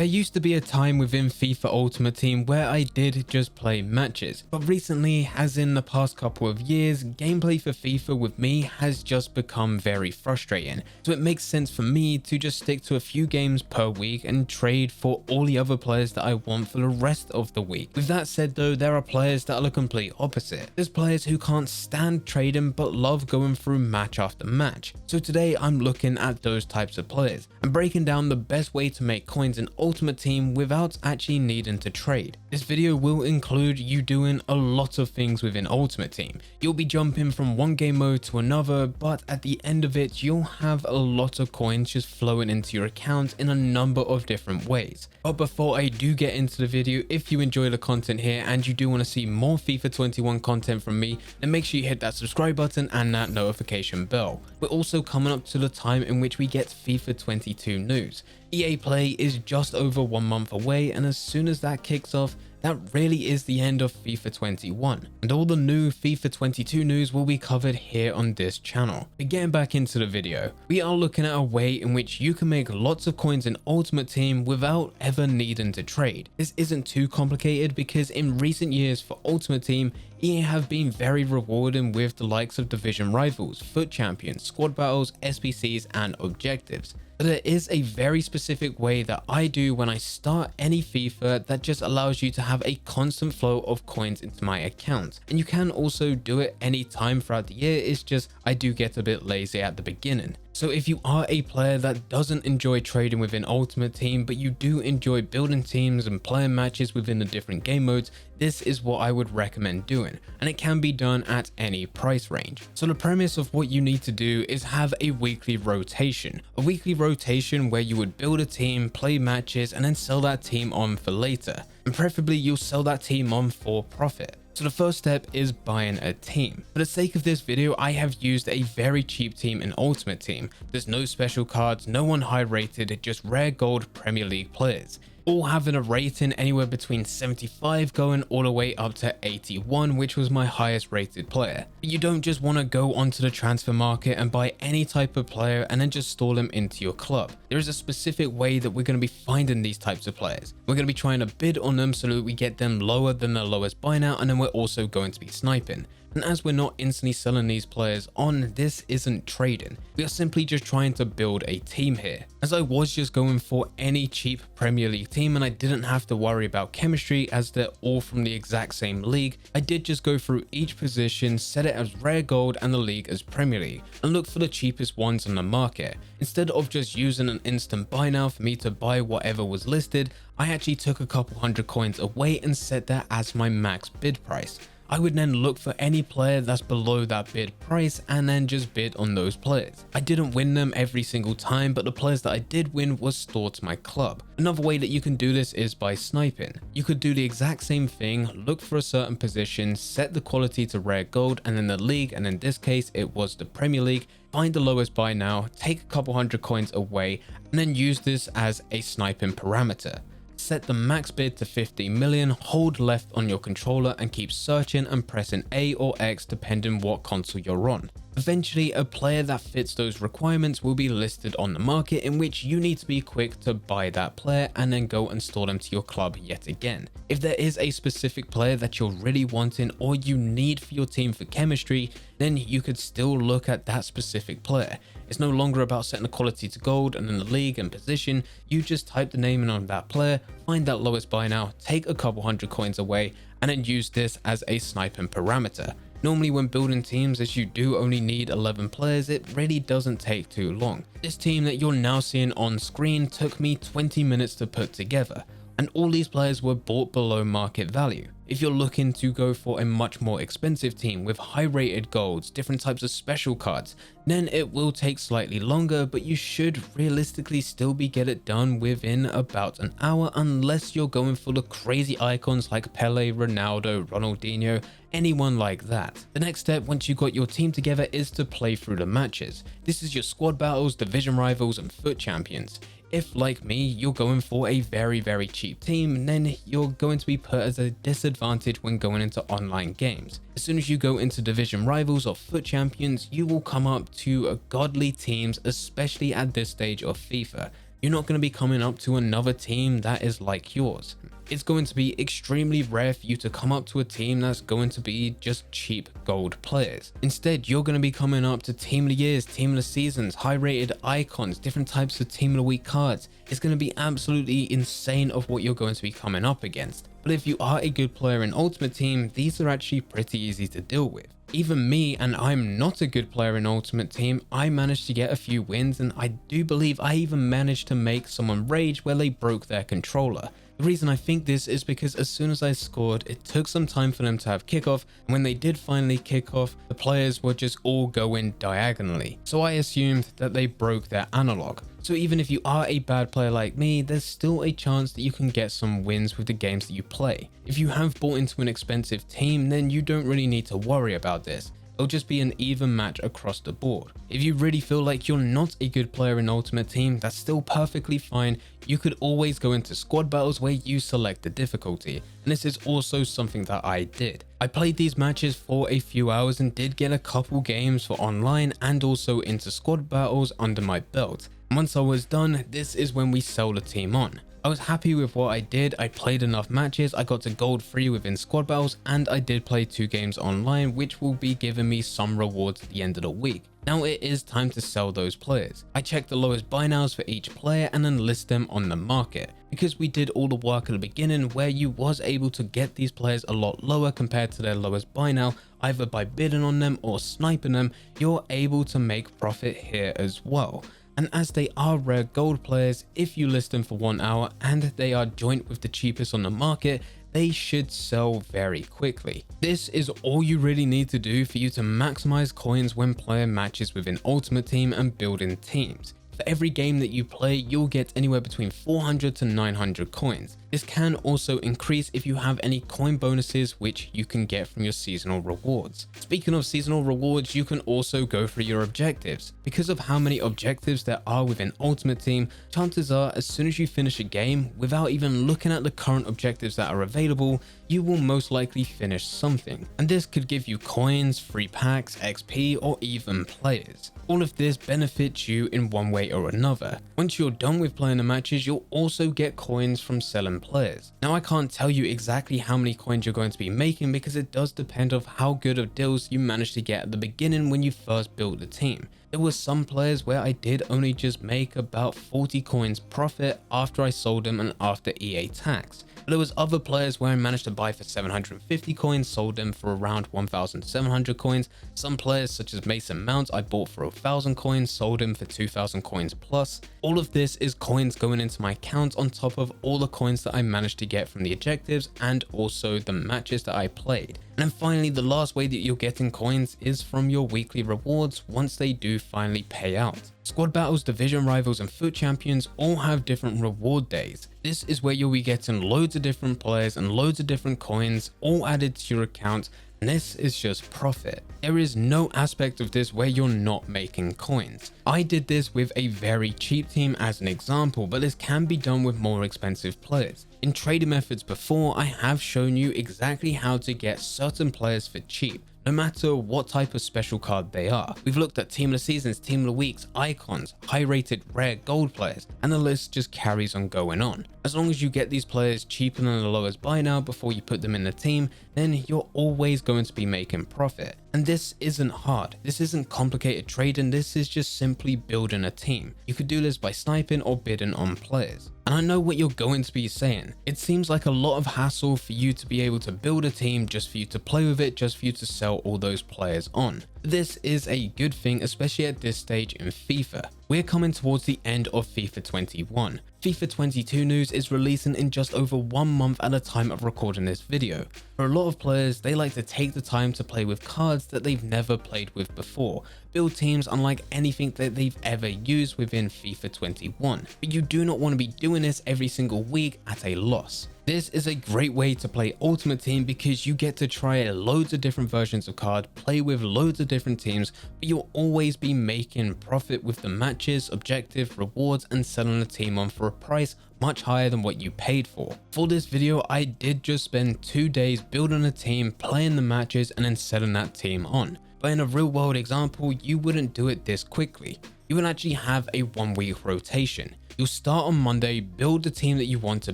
There used to be a time within FIFA Ultimate Team where I did just play matches, but recently, as in the past couple of years, gameplay for FIFA with me has just become very frustrating, so it makes sense for me to just stick to a few games per week and trade for all the other players that I want for the rest of the week. With that said though, there are players that are the complete opposite. There's players who can't stand trading but love going through match after match, so today I'm looking at those types of players and breaking down the best way to make coins in Ultimate Team without actually needing to trade. This video will include you doing a lot of things within Ultimate Team. You'll be jumping from one game mode to another, but at the end of it, you'll have a lot of coins just flowing into your account in a number of different ways. But before I do get into the video, if you enjoy the content here and you do want to see more FIFA 21 content from me, then make sure you hit that subscribe button and that notification bell. We're also coming up to the time in which we get FIFA 22 news. EA Play is just over 1 month away, and as soon as that kicks off, that really is the end of FIFA 21, and all the new FIFA 22 news will be covered here on this channel. But getting back into the video, we are looking at a way in which you can make lots of coins in Ultimate Team without ever needing to trade. This isn't too complicated because in recent years for Ultimate Team, EA have been very rewarding with the likes of Division Rivals, FUT Champions, Squad Battles, SBCs, and Objectives. But there is a very specific way that I do when I start any FIFA that just allows you to have a constant flow of coins into my account. And you can also do it any time throughout the year, it's just I do get a bit lazy at the beginning. So if you are a player that doesn't enjoy trading within Ultimate Team, but you do enjoy building teams and playing matches within the different game modes, this is what I would recommend doing, and it can be done at any price range. So the premise of what you need to do is have a weekly rotation. A weekly rotation where you would build a team, play matches, and then sell that team on for later. And preferably you'll sell that team on for profit. So the first step is buying a team. For the sake of this video, I have used a very cheap team in Ultimate Team. There's no special cards, no one high rated, just rare gold Premier League players. All having a rating anywhere between 75 going all the way up to 81, which was my highest rated player. But you don't just want to go onto the transfer market and buy any type of player and then just store them into your club. There is a specific way that we're going to be finding these types of players. We're going to be trying to bid on them so that we get them lower than their lowest buy now, and then we're also going to be sniping. And as we're not instantly selling these players on, this isn't trading. We are simply just trying to build a team here. As I was just going for any cheap Premier League team and I didn't have to worry about chemistry as they're all from the exact same league, I did just go through each position, set it as rare gold and the league as Premier League, and look for the cheapest ones on the market. Instead of just using an instant buy now for me to buy whatever was listed, I actually took a couple hundred coins away and set that as my max bid price. I would then look for any player that's below that bid price and then just bid on those players. I didn't win them every single time, but the players that I did win was stored to my club. Another way that you can do this is by sniping. You could do the exact same thing, look for a certain position, set the quality to rare gold and then the league, and in this case it was the Premier League, find the lowest buy now, take a couple hundred coins away, and then use this as a sniping parameter. Set the max bid to 50 million, hold left on your controller and keep searching and pressing A or X depending what console you're on. Eventually, a player that fits those requirements will be listed on the market, in which you need to be quick to buy that player and then go and store them to your club yet again. If there is a specific player that you're really wanting or you need for your team for chemistry, then you could still look at that specific player. It's no longer about setting the quality to gold and then the league and position. You just type the name in on that player, find that lowest buy now, take a couple hundred coins away, and then use this as a sniping parameter. Normally when building teams, as you do only need 11 players, it really doesn't take too long. This team that you're now seeing on screen took me 20 minutes to put together, and all these players were bought below market value. If you're looking to go for a much more expensive team with high rated golds, different types of special cards, then it will take slightly longer, but you should realistically still be get it done within about an hour, unless you're going for the crazy icons like Pele, Ronaldo, Ronaldinho, anyone like that. The next step once you got your team together is to play through the matches. This is your squad battles, division rivals and FUT champions. If, like me, you're going for a very cheap team, then you're going to be put at a disadvantage when going into online games. As soon as you go into division rivals or FUT champions, you will come up to godly teams, especially at this stage of FIFA. you're not going to be coming up to another team that is like yours. It's going to be extremely rare for you to come up to a team that's going to be just cheap gold players. Instead, you're going to be coming up to team of the years, team of the seasons, high rated icons, different types of team of the week cards. It's going to be absolutely insane of what you're going to be coming up against. But if you are a good player in Ultimate Team, these are actually pretty easy to deal with. Even me, and I'm not a good player in Ultimate Team, I managed to get a few wins, and I do believe I even managed to make someone rage where they broke their controller. The reason I think this is because as soon as I scored, it took some time for them to have kickoff, and when they did finally kick off, the players were just all going diagonally. So I assumed that they broke their analog. So even if you are a bad player like me, there's still a chance that you can get some wins with the games that you play. If you have bought into an expensive team, then you don't really need to worry about this. It'll just be an even match across the board. If you really feel like you're not a good player in Ultimate Team, that's still perfectly fine. You could always go into squad battles where you select the difficulty, and this is also something that I did. I played these matches for a few hours and did get a couple games for online and also into squad battles under my belt. Once I was done, this is when we sell the team on. I was happy with what I did. I played enough matches, I got to gold 3 within squad battles, and I did play 2 games online, which will be giving me some rewards at the end of the week. Now it is time to sell those players. I check the lowest buy nows for each player and then list them on the market. Because we did all the work at the beginning where you was able to get these players a lot lower compared to their lowest buy now, either by bidding on them or sniping them, you're able to make profit here as well. And as they are rare gold players, if you list them for 1 hour and they are joint with the cheapest on the market, they should sell very quickly. This is all you really need to do for you to maximize coins when playing matches within Ultimate Team and building teams. For every game that you play, you'll get anywhere between 400 to 900 coins. This can also increase if you have any coin bonuses which you can get from your seasonal rewards. Speaking of seasonal rewards, you can also go for your objectives. Because of how many objectives there are within Ultimate Team, chances are as soon as you finish a game, without even looking at the current objectives that are available, you will most likely finish something. And this could give you coins, free packs, XP, or even players. All of this benefits you in one way or another. Once you're done with playing the matches, you'll also get coins from selling players. Now I can't tell you exactly how many coins you're going to be making because it does depend on how good of deals you managed to get at the beginning when you first built the team. There were some players where I did only just make about 40 coins profit after I sold them and after EA tax. But there was other players where I managed to buy for 750 coins, sold them for around 1,700 coins. Some players such as Mason Mount I bought for 1,000 coins, sold him for 2,000 coins plus. All of this is coins going into my account on top of all the coins that I managed to get from the objectives and also the matches that I played. And then finally, the last way that you're getting coins is from your weekly rewards once they do finally pay out. Squad battles, division rivals, and FUT champions all have different reward days. This is where you'll be getting loads of different players and loads of different coins all added to your account, and this is just profit. There is no aspect of this where you're not making coins. I did this with a very cheap team as an example, but this can be done with more expensive players. In trading methods before, I have shown you exactly how to get certain players for cheap, no matter what type of special card they are. We've looked at team of the seasons, team of the weeks, icons, high rated rare gold players, and the list just carries on going on. As long as you get these players cheaper than the lowest buy now before you put them in the team, then you're always going to be making profit. And this isn't hard. This isn't complicated trading. This is just simply building a team. You could do this by sniping or bidding on players. And I know what you're going to be saying. It seems like a lot of hassle for you to be able to build a team just for you to play with it, just for you to sell all those players on. This is a good thing, especially at this stage in FIFA. We're coming towards the end of FIFA 21. FIFA 22 news is releasing in just over 1 month at the time of recording this video. For a lot of players, they like to take the time to play with cards that they've never played with before, build teams unlike anything that they've ever used within FIFA 21. But you do not want to be doing this every single week at a loss. This is a great way to play Ultimate Team because you get to try loads of different versions of card, play with loads of different teams, but you'll always be making profit with the matches, objective, rewards, and selling the team on for a price much higher than what you paid for. For this video, I did just spend 2 days building a team, playing the matches, and then selling that team on. But in a real world example, you wouldn't do it this quickly. You would actually have a 1 week rotation. You'll start on Monday, build the team that you want to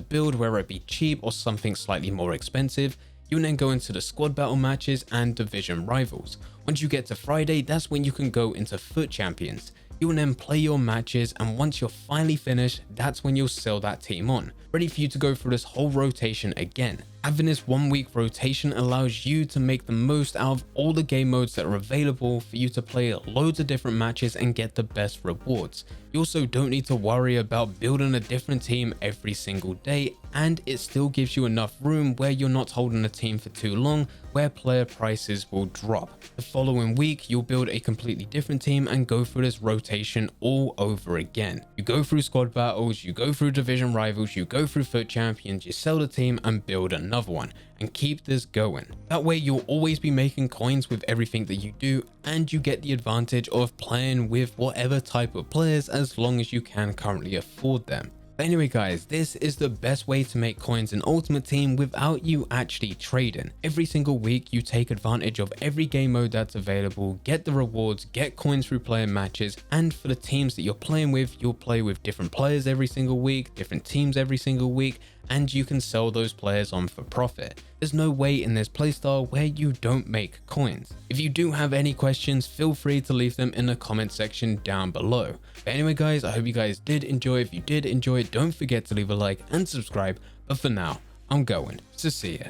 build, whether it be cheap or something slightly more expensive. You'll then go into the squad battle matches and division rivals. Once you get to Friday, that's when you can go into FUT Champions. You'll then play your matches, and once you're finally finished, that's when you'll sell that team on, ready for you to go through this whole rotation again. Having this 1 week rotation allows you to make the most out of all the game modes that are available for you to play loads of different matches and get the best rewards. You also don't need to worry about building a different team every single day, and it still gives you enough room where you're not holding a team for too long, where player prices will drop. The following week, you'll build a completely different team and go through this rotation all over again. You go through squad battles, you go through division rivals, you go through FUT Champions, you sell the team and build another one, and keep this going. That way you'll always be making coins with everything that you do, and you get the advantage of playing with whatever type of players as long as you can currently afford them. But anyway guys, this is the best way to make coins in Ultimate Team without you actually trading. Every single week you take advantage of every game mode that's available, get the rewards, get coins through playing matches, and for the teams that you're playing with, you'll play with different players every single week, different teams every single week, and you can sell those players on for profit. There's no way in this playstyle where you don't make coins. If you do have any questions, feel free to leave them in the comment section down below. But anyway guys, I hope you guys did enjoy. If you did enjoy, don't forget to leave a like and subscribe. But for now, I'm going. So see ya.